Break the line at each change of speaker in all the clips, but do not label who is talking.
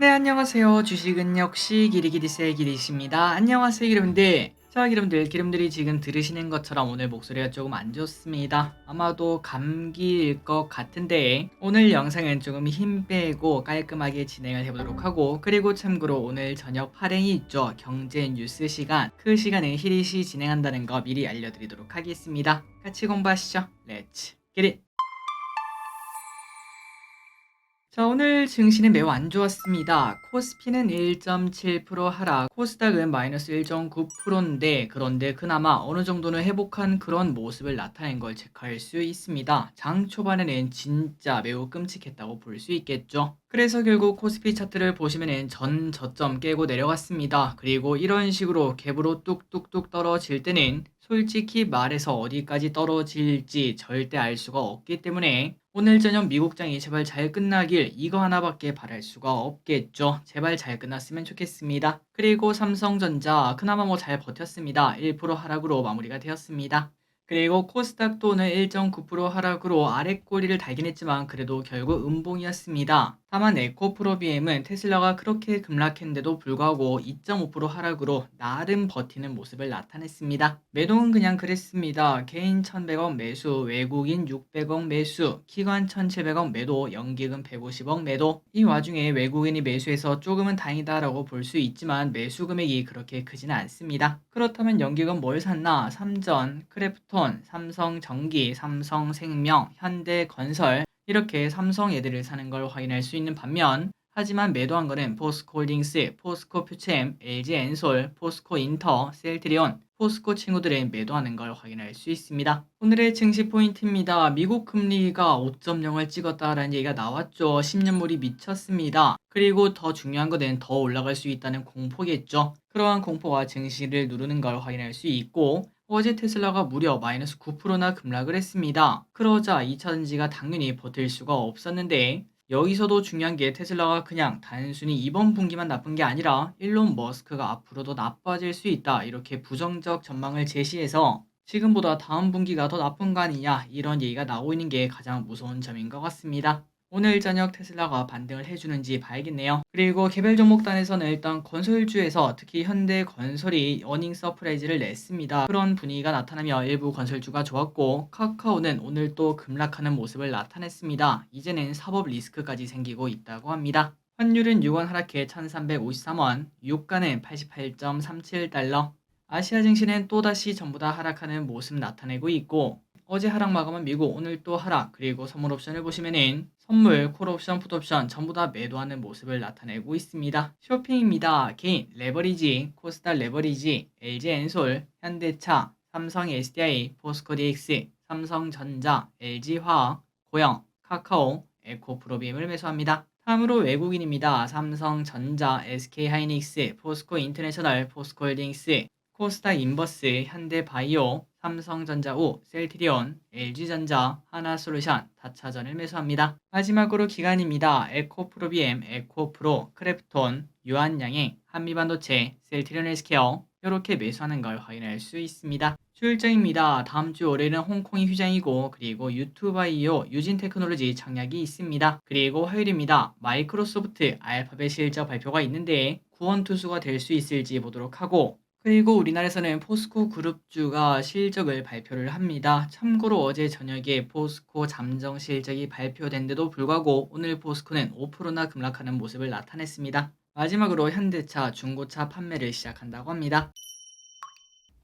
네, 안녕하세요. 주식은 역시 기리기리세 기리십니다. 안녕하세요, 기름들. 자, 기름들이 지금 들으시는 것처럼 오늘 목소리가 조금 안 좋습니다. 아마도 감기일 것 같은데 오늘 영상은 조금 힘 빼고 깔끔하게 진행을 해보도록 하고, 그리고 참고로 오늘 저녁 발행이 있죠. 경제 뉴스 시간. 그 시간에 히릿이 진행한다는 거 미리 알려드리도록 하겠습니다. 같이 공부하시죠. 렛츠 기릿. 자, 오늘 증시는 매우 안 좋았습니다. 코스피는 1.7% 하락, 코스닥은 마이너스 1.9%인데, 그런데 그나마 어느 정도는 회복한 그런 모습을 나타낸 걸 체크할 수 있습니다. 장 초반에는 진짜 매우 끔찍했다고 볼 수 있겠죠. 그래서 결국 코스피 차트를 보시면은 전 저점 깨고 내려갔습니다. 그리고 이런 식으로 갭으로 뚝뚝뚝 떨어질 때는 솔직히 말해서 어디까지 떨어질지 절대 알 수가 없기 때문에 오늘 저녁 미국장이 제발 잘 끝나길 이거 하나밖에 바랄 수가 없겠죠. 제발 잘 끝났으면 좋겠습니다. 그리고 삼성전자 그나마 뭐 잘 버텼습니다. 1% 하락으로 마무리가 되었습니다. 그리고 코스닥도 오늘 1.9% 하락으로 아래 꼬리를 달긴 했지만 그래도 결국 음봉이었습니다. 다만 에코프로비엠은 테슬라가 그렇게 급락했는데도 불구하고 2.5% 하락으로 나름 버티는 모습을 나타냈습니다. 매동은 그냥 그랬습니다. 개인 1,100억 매수, 외국인 600억 매수, 기관 1,700억 매도, 연기금 150억 매도. 이 와중에 외국인이 매수해서 조금은 다행이다라고 볼 수 있지만 매수 금액이 그렇게 크지는 않습니다. 그렇다면 연기금 뭘 샀나? 삼전, 크래프톤, 삼성전기, 삼성생명, 현대건설, 이렇게 삼성 애들을 사는 걸 확인할 수 있는 반면, 하지만 매도한 거는 포스코홀딩스, 포스코퓨처엠, LG엔솔, 포스코인터, 셀트리온, 포스코 친구들의 매도하는 걸 확인할 수 있습니다. 오늘의 증시 포인트입니다. 미국 금리가 5.0을 찍었다라는 얘기가 나왔죠. 10년물이 미쳤습니다. 그리고 더 중요한 것은 더 올라갈 수 있다는 공포겠죠. 그러한 공포가 증시를 누르는 걸 확인할 수 있고, 어제 테슬라가 무려 마이너스 9%나 급락을 했습니다. 그러자 2차전지가 당연히 버틸 수가 없었는데, 여기서도 중요한 게 테슬라가 그냥 단순히 이번 분기만 나쁜 게 아니라 일론 머스크가 앞으로도 나빠질 수 있다, 이렇게 부정적 전망을 제시해서 지금보다 다음 분기가 더 나쁜 거 아니냐, 이런 얘기가 나오고 있는 게 가장 무서운 점인 것 같습니다. 오늘 저녁 테슬라가 반등을 해주는지 봐야겠네요. 그리고 개별 종목단에서는 일단 건설주에서 특히 현대건설이 어닝 서프라이즈를 냈습니다. 그런 분위기가 나타나며 일부 건설주가 좋았고, 카카오는 오늘 또 급락하는 모습을 나타냈습니다. 이제는 사법 리스크까지 생기고 있다고 합니다. 환율은 6원 하락해 1353원, 유가는 88.37달러. 아시아 증시는 또다시 전부 다 하락하는 모습 나타내고 있고, 어제 하락 마감한 미국, 오늘 또 하락. 그리고 선물 옵션을 보시면은 선물, 콜옵션, 풋옵션 전부 다 매도하는 모습을 나타내고 있습니다. 쇼핑입니다. 개인, 레버리지, 코스닥 레버리지, LG엔솔, 현대차, 삼성 SDI, 포스코 DX, 삼성전자, LG화학, 고영, 카카오, 에코프로비엠을 매수합니다. 다음으로 외국인입니다. 삼성전자, SK하이닉스, 포스코 인터내셔널, 포스코홀딩스, 코스닥 인버스, 현대바이오, 삼성전자우, 셀트리온, LG전자, 하나솔루션, 다차전을 매수합니다. 마지막으로 기관입니다. 에코프로비엠, 에코프로, 크래프톤, 유한양행, 한미반도체, 셀트리온 헬스케어, 이렇게 매수하는 걸 확인할 수 있습니다. 출정입니다. 다음 주 월요일은 홍콩이 휴장이고, 그리고 유튜바이오, 유진테크놀로지 청약이 있습니다. 그리고 화요일입니다. 마이크로소프트, 알파벳 실적 발표가 있는데 구원투수가 될 수 있을지 보도록 하고, 그리고 우리나라에서는 포스코 그룹주가 실적을 발표를 합니다. 참고로 어제 저녁에 포스코 잠정 실적이 발표된데도 불구하고 오늘 포스코는 5%나 급락하는 모습을 나타냈습니다. 마지막으로 현대차, 중고차 판매를 시작한다고 합니다.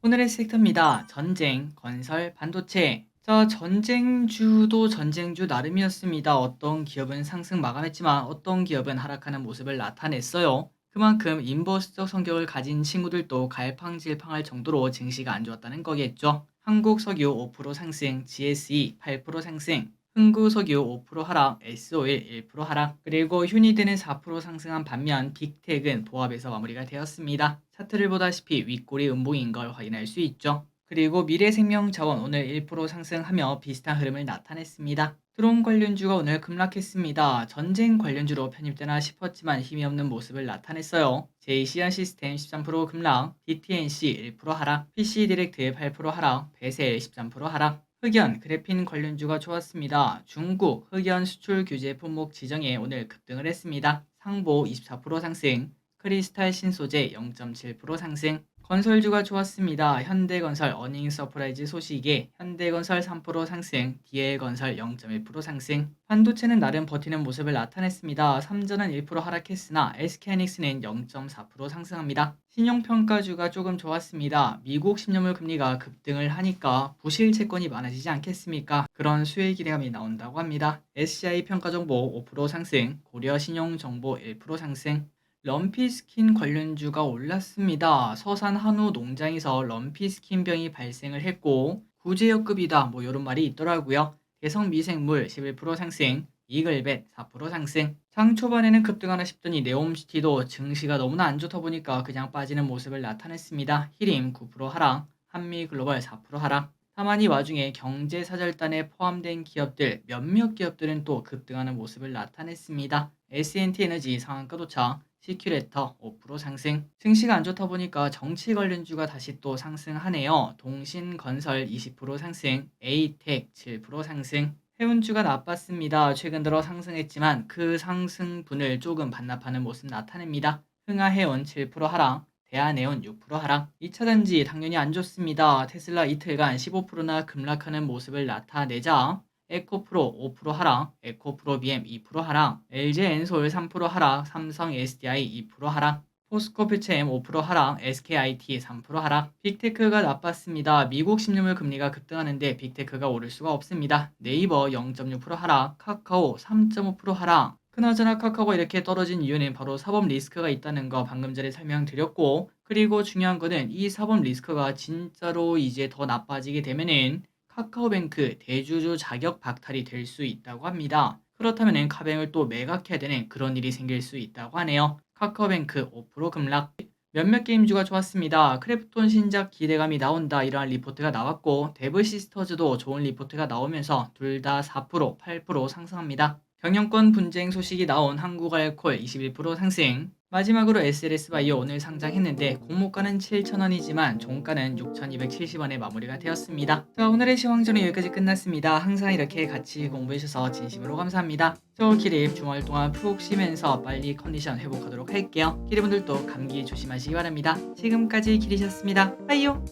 오늘의 섹터입니다. 전쟁, 건설, 반도체. 자, 전쟁주도 전쟁주 나름이었습니다. 어떤 기업은 상승 마감했지만 어떤 기업은 하락하는 모습을 나타냈어요. 그만큼 인버스적 성격을 가진 친구들도 갈팡질팡할 정도로 증시가 안 좋았다는 거겠죠. 한국석유 5% 상승, GSE 8% 상승, 흥구석유 5% 하락, S-오일 1% 하락, 그리고 휴니드는 4% 상승한 반면 빅텍은 보합에서 마무리가 되었습니다. 차트를 보다시피 윗골이 음봉인 걸 확인할 수 있죠. 그리고 미래생명자원 오늘 1% 상승하며 비슷한 흐름을 나타냈습니다. 드론 관련주가 오늘 급락했습니다. 전쟁 관련주로 편입되나 싶었지만 힘이 없는 모습을 나타냈어요. JCR 시스템 13% 급락, DTNC 1% 하락, PC디렉트 8% 하락, 베셀 13% 하락. 흑연, 그래핀 관련주가 좋았습니다. 중국 흑연 수출 규제 품목 지정에 오늘 급등을 했습니다. 항보 24% 상승, 크리스탈 신소재 0.7% 상승. 건설주가 좋았습니다. 현대건설 어닝 서프라이즈 소식에 현대건설 3% 상승, DL건설 0.1% 상승. 반도체는 나름 버티는 모습을 나타냈습니다. 삼전은 1% 하락했으나 SK하이닉스는 0.4% 상승합니다. 신용평가주가 조금 좋았습니다. 미국 10년물 금리가 급등을 하니까 부실 채권이 많아지지 않겠습니까? 그런 수혜 기대감이 나온다고 합니다. SCI 평가정보 5% 상승, 고려 신용정보 1% 상승. 럼피스킨 관련주가 올랐습니다. 서산 한우 농장에서 럼피스킨병이 발생을 했고 구제역급이다 뭐 이런 말이 있더라고요. 대성 미생물 11% 상승, 이글벳 4% 상승. 장 초반에는 급등하나 싶더니 네옴시티도 증시가 너무나 안 좋다 보니까 그냥 빠지는 모습을 나타냈습니다. 히림 9% 하락, 한미글로벌 4% 하락. 다만 이 와중에 경제사절단에 포함된 기업들 몇몇 기업들은 또 급등하는 모습을 나타냈습니다. S&T에너지 상한가 도착, 시큐레터 5% 상승. 증시가 안 좋다 보니까 정치 관련주가 다시 또 상승하네요. 동신건설 20% 상승, 에이텍 7% 상승. 해운주가 나빴습니다. 최근 들어 상승했지만 그 상승분을 조금 반납하는 모습 나타냅니다. 흥하해운 7% 하락, 대한해운 6% 하락. 2차전지 당연히 안 좋습니다. 테슬라 이틀간 15%나 급락하는 모습을 나타내자 에코프로 5% 하락, 에코프로 BM 2% 하락, LG엔솔 3% 하락, 삼성 SDI 2% 하락, 포스코프체엠 5% 하락, SKIT 3% 하락. 빅테크가 나빴습니다. 미국 10년물 금리가 급등하는데 빅테크가 오를 수가 없습니다. 네이버 0.6% 하락, 카카오 3.5% 하락. 그나저나 카카오가 이렇게 떨어진 이유는 바로 사법 리스크가 있다는 거 방금 전에 설명드렸고, 그리고 중요한 거는 이 사법 리스크가 진짜로 이제 더 나빠지게 되면은 카카오뱅크 대주주 자격 박탈이 될 수 있다고 합니다. 그렇다면 카뱅을 또 매각해야 되는 그런 일이 생길 수 있다고 하네요. 카카오뱅크 5% 급락. 몇몇 게임주가 좋았습니다. 크래프톤 신작 기대감이 나온다 이러한 리포트가 나왔고 데브시스터즈도 좋은 리포트가 나오면서 둘 다 4%, 8% 상승합니다. 경영권 분쟁 소식이 나온 한국알콜 21% 상승. 마지막으로 SLS바이오 오늘 상장했는데 공모가는 7,000원이지만 종가는 6,270원에 마무리가 되었습니다. 자, 오늘의 시황전은 여기까지 끝났습니다. 항상 이렇게 같이 공부해주셔서 진심으로 감사합니다. 저 기립 주말 동안 푹 쉬면서 빨리 컨디션 회복하도록 할게요. 기립분들도 감기 조심하시기 바랍니다. 지금까지 기리셨습니다. 빠이요.